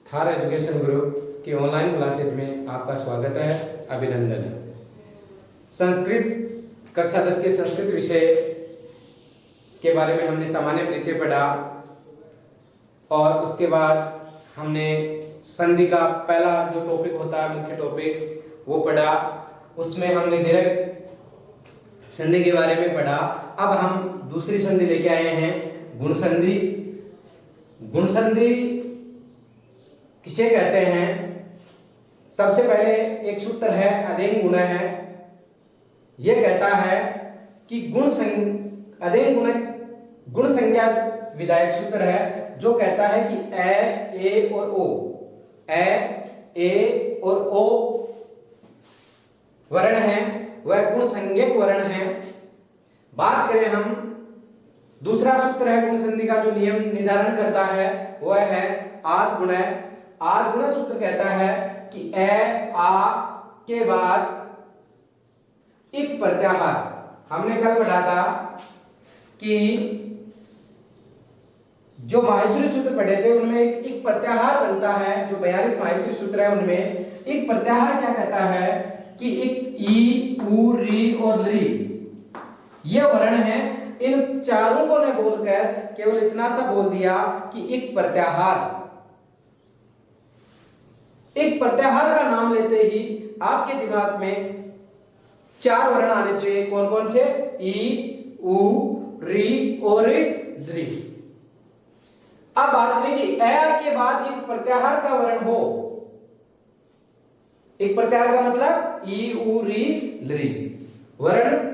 Thar education group की online classes में आपका स्वागत है, अभिनंदन है। संस्कृत कक्षा 10 के संस्कृत विषय के बारे में हमने सामान्य परिचय पढ़ा और उसके बाद हमने संधि का पहला जो टॉपिक होता है, मुख्य टॉपिक, वो पढ़ा। उसमें हमने दीर्घ संधि के बारे में पढ़ा। अब हम दूसरी संधि लेके आए हैं, गुण संधि। गुण संधि किसे कहते हैं? सबसे पहले एक सूत्र है, अदेन गुण है। यह कहता है कि गुण संज्ञा विधायक सूत्र है जो कहता है कि ए और ओ, ए और ओ वर्ण है, वह गुण संज्ञक वर्ण है। बात करें हम, दूसरा सूत्र है गुण संधि का जो नियम निर्धारण करता है वह है आद गुण। आद गुण सूत्र कहता है कि ए आ के बाद इक प्रत्याहार। हमने कल पढ़ा था कि जो माहेश्वरी सूत्र पढ़े थे उनमें एक प्रत्याहार बनता है। जो 42 माहेश्वरी सूत्र है उनमें एक प्रत्याहार क्या कहता है कि एक ई, उ, री और ली ये वर्ण है। इन चारों को ने बोलकर केवल इतना सा बोल दिया कि एक प्रत्याहार। एक प्रत्याहार का नाम लेते ही आपके दिमाग में चार वर्ण आने चाहिए। कौन कौन से? ई, उ, री और ली। अब बात करें कि ए के बाद एक प्रत्याहार का वर्ण हो। एक प्रत्याहार का मतलब ई, उ, री, ली वर्ण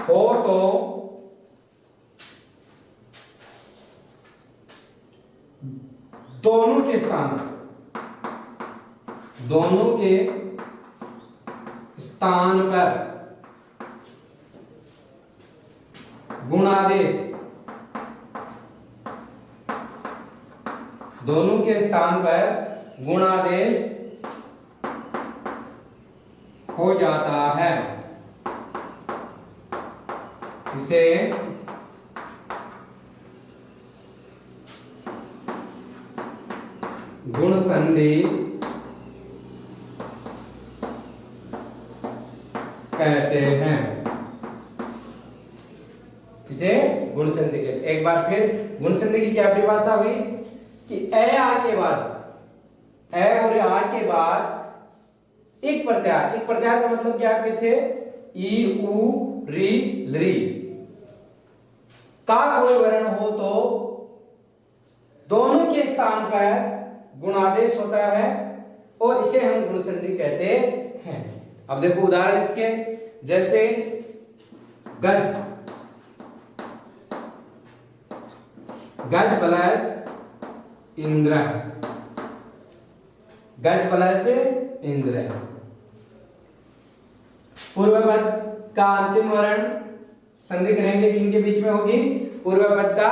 हो तो दोनों के स्थान पर गुणादेश, दोनों के स्थान पर गुणादेश हो जाता है। इसे गुण संधि कहते हैं। इसे गुण संधि कहते हैं। एक बार फिर गुण संधि की क्या परिभाषा हुई कि ए आ के बाद, ए और आ के बाद एक प्रत्याहार। एक प्रत्याहार का मतलब क्या है? फिर से ई, उ, री, ली का कोई वर्ण हो तो दोनों के स्थान पर गुणादेश होता है और इसे हम गुण संधि कहते हैं। अब देखो उदाहरण इसके, जैसे गज, गज प्लस इंद्र, गज प्लस इंद्र। पूर्व पद का अंतिम वर्ण संधि करेंगे किनके बीच में होगी? पूर्व पद का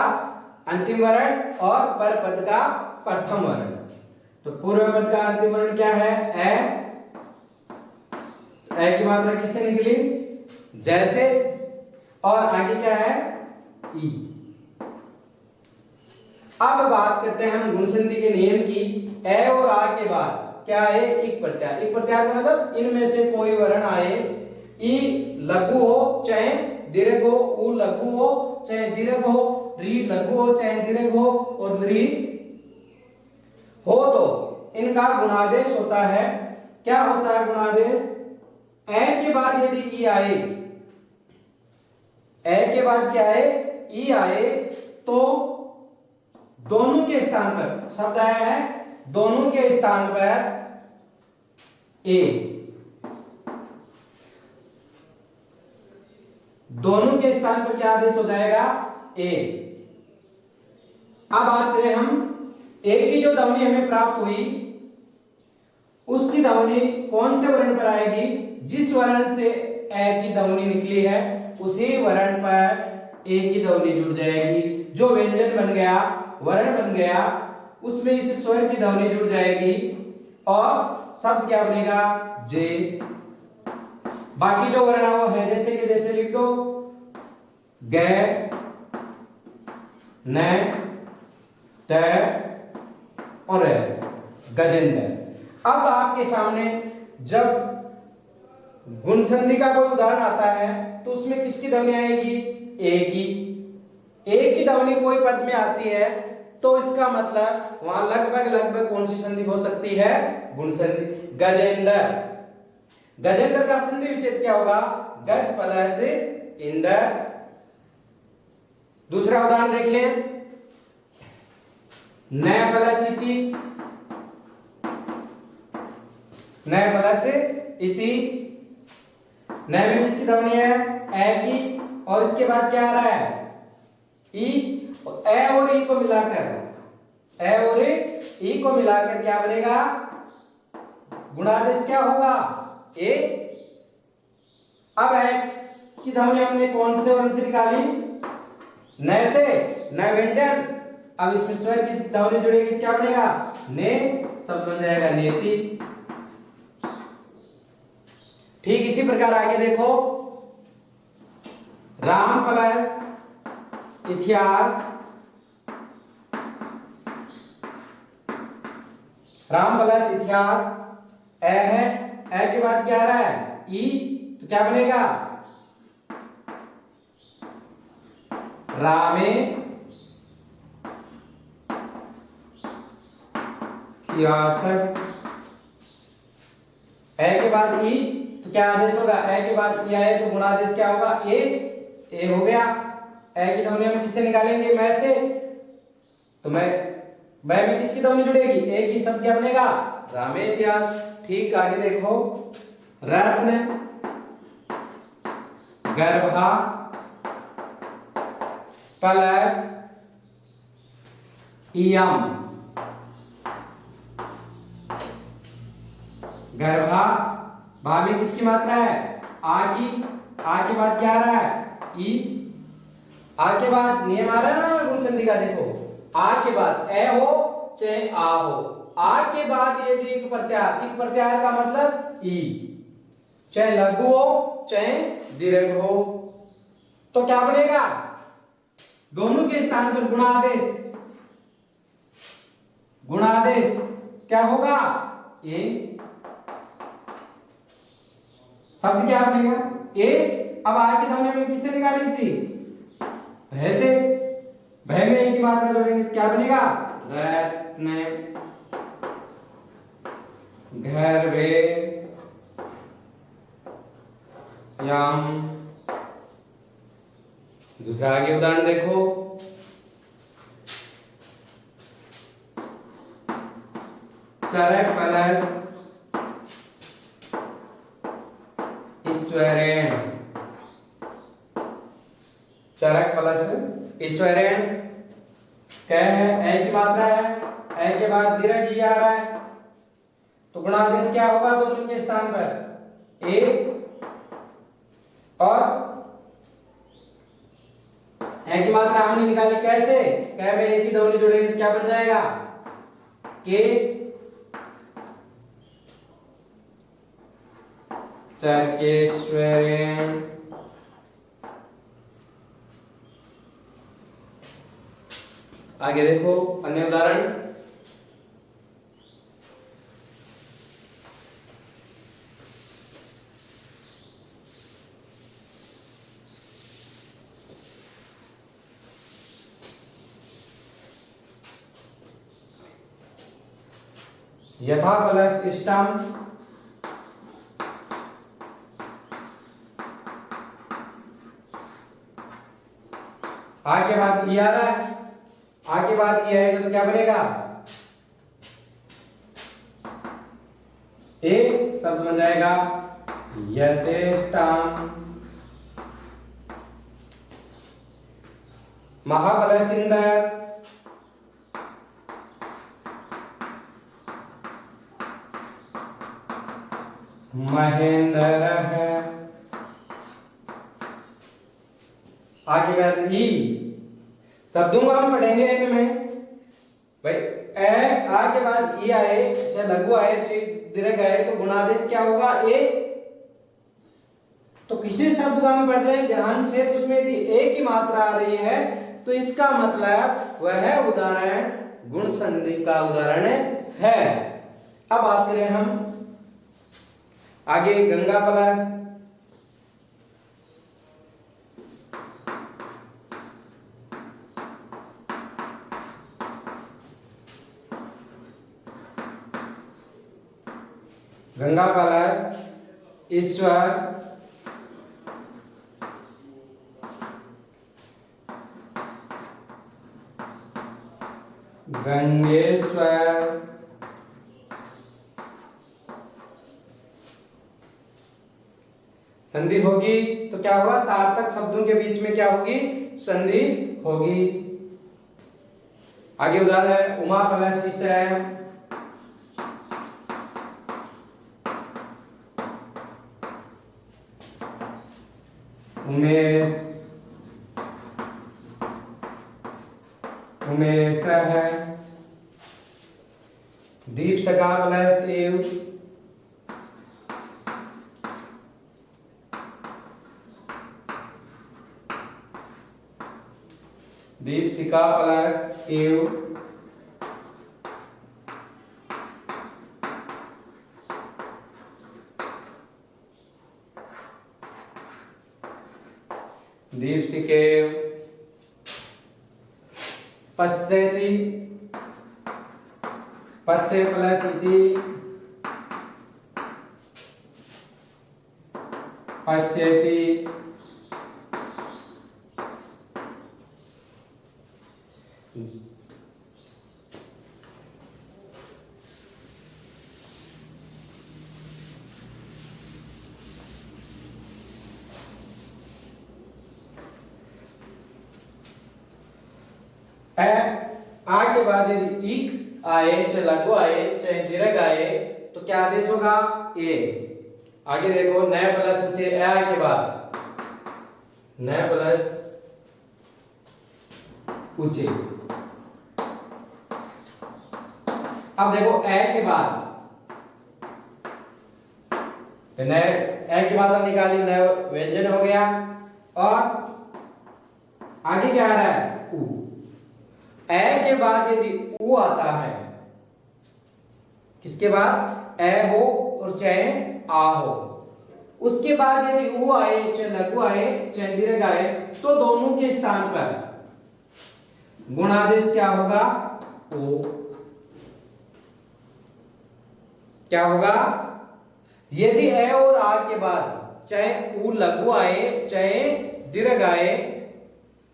अंतिम वर्ण और पर पद का प्रथम वर्ण। तो पूर्व पद का अंतिम वर्ण क्या है? ए की मात्रा किससे निकली? जैसे, और आगे क्या है? ई। अब बात करते हैं हम गुण संधि के नियम की। ए और आ के बाद क्या है? एक प्रत्याहार। एक प्रत्याहार का मतलब इनमें से कोई वर्ण आए, ई लघु हो चाहे दीर्घ हो, उ लघु हो चाहे दीर्घ हो, री लघु हो चाहे दीर्घ हो और ली हो तो इनका गुणादेश होता है। क्या होता है गुणादेश? ए के बाद यदि ई आए, ए के बाद क्या आए? ई आए तो दोनों के स्थान पर शब्द आया है, दोनों के स्थान पर ए, दोनों के स्थान पर क्या आदेश हो जाएगा? ए। अब बात करें हम, ए की जो ध्वनि हमें प्राप्त हुई उसकी ध्वनि कौन से वर्ण पर आएगी? जिस वर्ण से ए की ध्वनि निकली है उसी वर्ण पर ए की ध्वनि जुड़ जाएगी। जो व्यंजन बन गया, वर्ण बन गया, उसमें इस स्वर की ध्वनि जुड़ जाएगी और शब्द क्या बनेगा जे। बाकी जो वर्ण है वो है जैसे कि जैसे लिख दो, गे, न, त और गजेंद्र। अब आपके सामने जब गुण संधि का कोई उदाहरण आता है तो उसमें किसकी ध्वनि आएगी, ए की। ए की ध्वनि कोई पद में आती है तो इसका मतलब वहां लगभग कौन सी संधि हो सकती है, गुण संधि। गजेंद्र, गजेंद्र का संधि विच्छेद क्या होगा, गज प्लस इंद्र। दूसरा उदाहरण देखें, न प्लस इति, न प्लस इति। न में किसकी ध्वनि है, ए की, और इसके बाद क्या आ रहा है, ई। ए और ई को मिलाकर, ए और ई को मिलाकर क्या बनेगा, गुणादेश क्या होगा, ए। अब ए की ध्वनि हमने कौन से वर्ण से निकाली, न से, न व्यंजन। अब इसमें स्वर की ध्वनि जुड़ेगी, क्या बनेगा, ने, सब बन जाएगा नेति। ठीक इसी प्रकार आगे देखो, राम प्लस इतिहास, राम प्लस इतिहास, ए है, ए के बाद क्या आ रहा है, ई, तो क्या बनेगा, रामे इतिहासक। ए के बाद ई तो क्या आदेश होगा, ए के बाद ई आए तो गुणादेश क्या होगा, ए हो गया। ए की ध्वनि हम किससे निकालेंगे, मैं से, तो मैं में किसकी ध्वनि जुड़ेगी, ए की, शब्द क्या बनेगा, रामे इतिहास। ठीक आगे देखो, रत्न, गर्भा प्लस इयम, गर्भा, भा में किसकी मात्रा है, आ की, आ के बाद क्या आ रहा है, ई। आ के बाद नियम आ रहा है ना गुण संधि का, देखो आ के बाद ए हो चाहे आ हो, आ के बाद यदि एक प्रत्याहार, एक प्रत्याहार का मतलब ई, चाहे लघु हो चाहे दीर्घ हो, तो क्या बनेगा, दोनों के स्थान पर गुणादेश, गुणादेश क्या होगा, ए। शब्द क्या बनेगा, ए। अब आ की ध्वनि हमने किससे निकाली थी, भय से, भय में एक की मात्रा जोड़ेंगे तो क्या बनेगा, रत्न, गर्भे यम। दूसरा आगे उदाहरण देखो, चरक प्लस ईश्वरेण, चरक प्लस ईश्वरेण क्या है, ए की मात्रा है, ए के बाद दीर्घ ई आ रहा है, तो गुणादेश क्या होगा, दोनों के स्थान पर ए। और ए की मात्रा हमने निकाली कैसे, कै में ए की ध्वनि जुड़ेगी तो क्या बन जाएगा, के। चरकेश्वरेण, आगे देखो अन्य उदाहरण, यथा प्लस इष्टम, आ के बाद ई आ रहा है, आ के बाद ई आएगा तो क्या बनेगा, ए, शब्द बन जाएगा यथेष्टम। महाप्लस इंदर, महेंद्र है, आगे बाद ई। शब्दों को हम पढ़ेंगे इनमें भाई, ए आ के बाद ई आए चाहे लघु आए चाहे दीर्घ आए तो गुणादेश क्या होगा ए। तो किसी शब्द को हम पढ़ रहे हैं ध्यान से, तो उसमें यदि ए की मात्रा आ रही है तो इसका मतलब वह उदाहरण गुण संधि का उदाहरण है। अब बात करें हम आगे गंगा प्लस ईश्वर गंगेश्वर संधि होगी तो क्या होगा, सार्थक शब्दों के बीच में क्या होगी, संधि होगी। आगे उदाहरण है उमा प्लस ईशा, उमेश उमेश है। दीप सका प्लस एव, दीपशिका प्लस एव। दीपशिके पश्यति, पश्य प्लस इति, पश्यति। आ के बाद यदि इक आए चाहे लघु आए चाहे दीर्घ आए तो क्या आदेश होगा, ए। आगे देखो नए प्लस ऊंचे ए के बाद नए प्लस ऊंचे। अब देखो ए के बाद नए ए के बाद हम निकाली नए व्यंजन हो गया और आगे क्या आ रहा है, उ। ए के बाद यदि उ आता है, किसके बाद, ए हो और चाहे आ हो, उसके बाद यदि उ आए चाहे लघु आए चाहे दीर्घ आए तो दोनों के स्थान पर गुणादेश क्या होगा, ओ। क्या होगा, यदि ए और आ के बाद चाहे उ लघु आए चाहे दीर्घ आए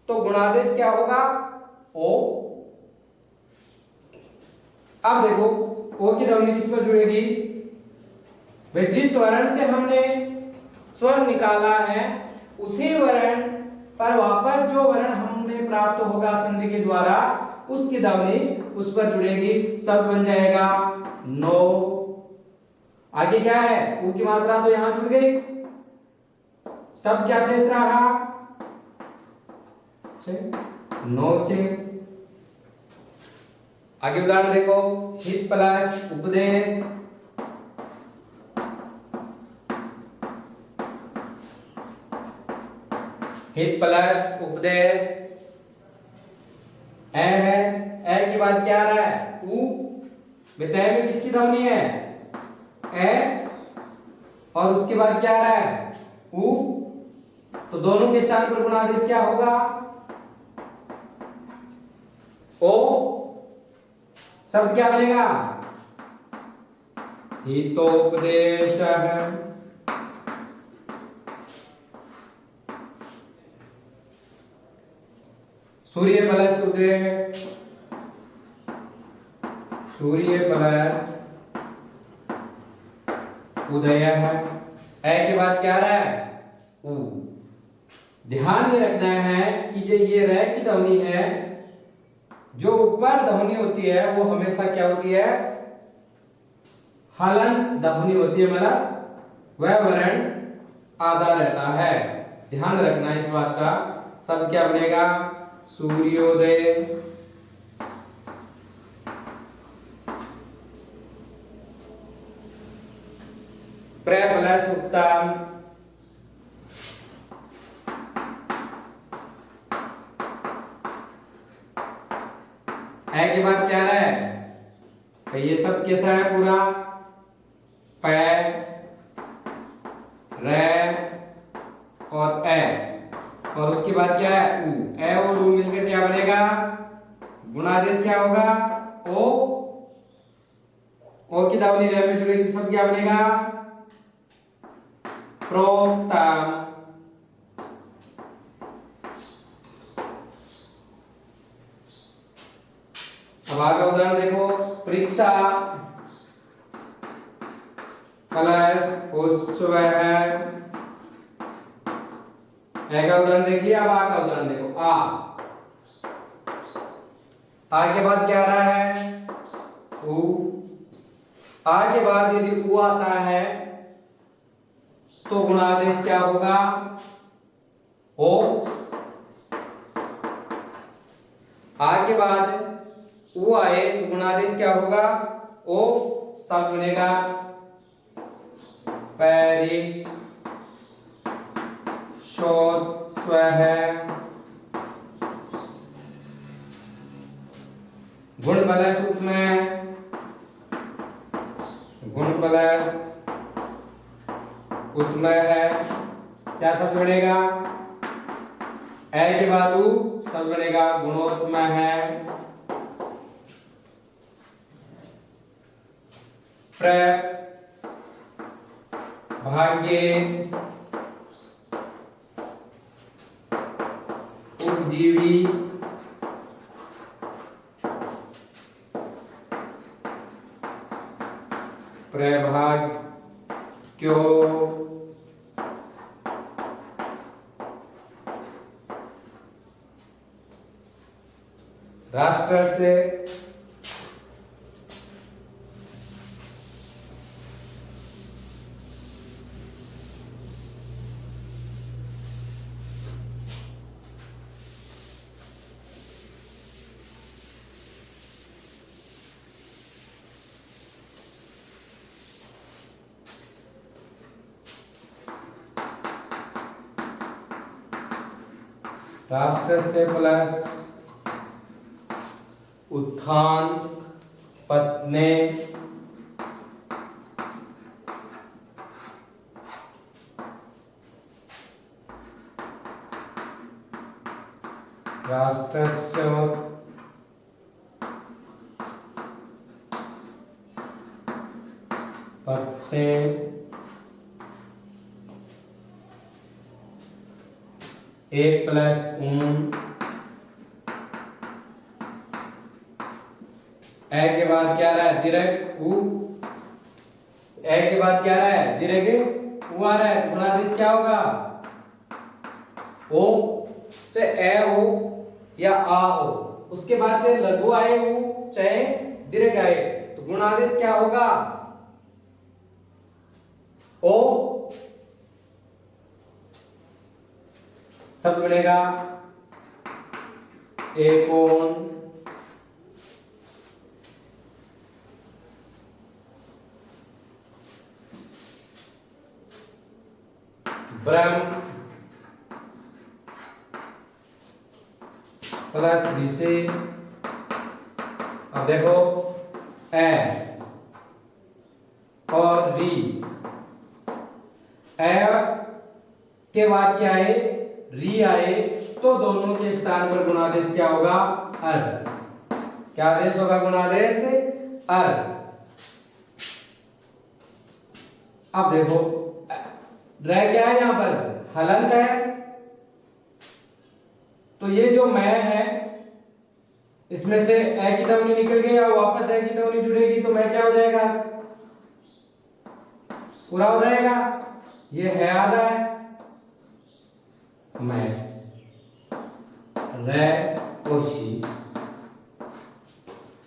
तो गुणादेश क्या होगा, ओ। अब देखो ओ की ध्वनि किस पर जुड़ेगी, भाई जिस वर्ण से हमने स्वर निकाला है उसी वर्ण पर वापस जो वर्ण हमने प्राप्त होगा संधि के द्वारा उसकी ध्वनि उस पर जुड़ेगी, शब्द बन जाएगा नो। आगे क्या है, ऊ की मात्रा तो यहां जुड़ गई, शब्द क्या शेष रहा, नोचे। आगे उदाहरण देखो हित प्लस उपदेश, हित प्लस उपदेश। ए है, ए के बाद क्या आ रहा है, उ। बेटा में किसकी ध्वनि है, ए, और उसके बाद क्या आ रहा है, उ। तो दोनों के स्थान पर गुणादेश क्या होगा, ओ। शब्द क्या बनेगा, हितोपदेश है। सूर्य प्लस उदय, सूर्य प्लस उदय है। ए के बाद क्या रहा है, उ। ध्यान ये रखना है कि जो ये रे की ध्वनि है, जो ऊपर ध्वनि होती है वो हमेशा क्या होती है, हलन ध्वनि होती है, मतलब वह वर्ण आधा रहता है। ध्यान रखना इस बात का। शब्द क्या बनेगा, सूर्योदय, प्र प्लस उत्तम, ए के बाद क्या रहा है, तो ये सब कैसा है पूरा, पै रे और ए, और उसके बाद क्या है ऊ, ए और ऊ मिलकर क्या बनेगा, गुणादेश क्या होगा, ओ की दावनी रे में जुड़ेगी तो सब क्या बनेगा, प्रोक्तम। अब आगे उदाहरण देखो, परीक्षा प्लस उत्सव है, का उदाहरण देखिए। अब आ का उदाहरण देखो, आ के बाद क्या आ रहा है, उ, आ के बाद यदि उ आता है तो गुणादेश क्या होगा, ओ, आ के बाद उ आए तो गुणादेश क्या होगा, ओ, शब्द बनेगा पैरी शोध स्व है, गुण प्लस उपमेय, गुण प्लस उत्तमय है, क्या शब्द बनेगा, ए के बाद उ शब्द बनेगा गुणोत्तमय है, प्र भाग्य उपजीवी प्रभाग्यो राष्ट्र से प्लस उत्थान पत्ने राष्ट्रस्य पत्ने एक प्लस ए के बाद क्या रहा है, दीर्घ उ, ए के बाद क्या रहा है, दीर्घ उ आ रहा है, गुणादेश क्या होगा, ओ, चाहे ए हो या आ हो, उसके बाद चाहे लघु आए उ चाहे दीर्घ आए तो गुणादेश क्या होगा, ओ, सब बनेगा एकोन ब्रह्म प्लस ऋषि। अब देखो ए और री, ए के बाद क्या है, री आए तो दोनों के स्थान पर गुणादेश क्या होगा, अर, क्या आदेश होगा, गुणादेश अर। अब देखो रह क्या है, यहां पर हलंत है, तो ये जो मैं है इसमें से ए की ध्वनि निकल गई और वापस ए की ध्वनि जुड़ेगी तो मैं क्या हो जाएगा, पूरा हो जाएगा, ये है आधा है, मैं रे और शी।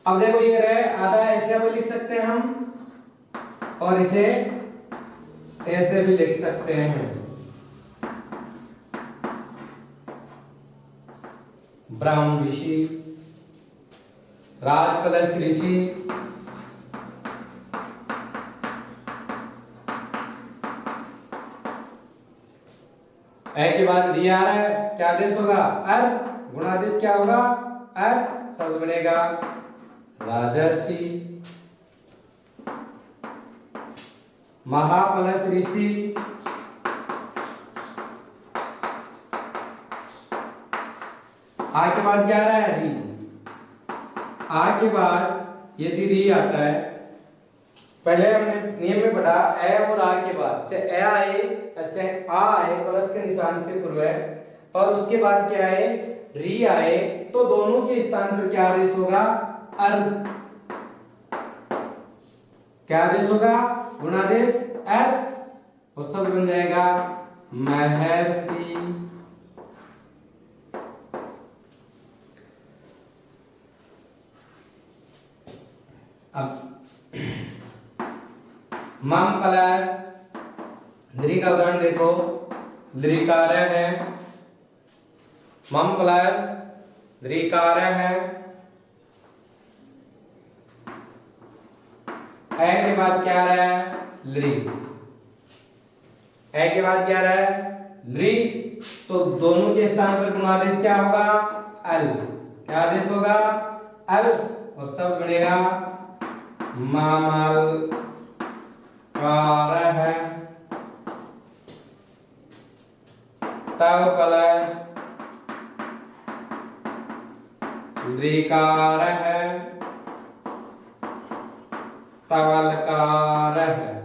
अब देखो ये रे आधा है, ऐसे भी लिख सकते हैं हम और इसे ऐसे भी लिख सकते हैं, ब्राह्मण ऋषि, राज प्लस ऋषि, ए के बाद री आ रहा है, क्या आदेश होगा? अर। गुणादेश क्या होगा? अर। शब्द बनेगा राजर्षि। महा प्लस ऋषि। आ के बाद क्या आ रहा है? री। आ के बाद यदि री आता है, पहले हमने नियम में पढ़ा ए और आ के बाद चाहे ए आए चाहे आ आए प्लस के निशान से पूर्व है, और उसके बाद क्या है? री आए, तो दोनों के स्थान पर क्या आदेश होगा? अर। क्या आदेश होगा? गुणादेश अर, और शब्द बन जाएगा महर्षि। अब मम प्लस दृ का उदाहरण देखो, दृकार्य है, मम प्लस दृकार्य है, ए के बाद क्या आ रहा है? लृ। ए के बाद क्या आ रहा है? लृ, तो दोनों के स्थान पर गुणादेश क्या होगा? अल। क्या आदेश होगा? अल, और शब्द बनेगा मामल कार है, तब प्लस द्विकार है, तवलकार है।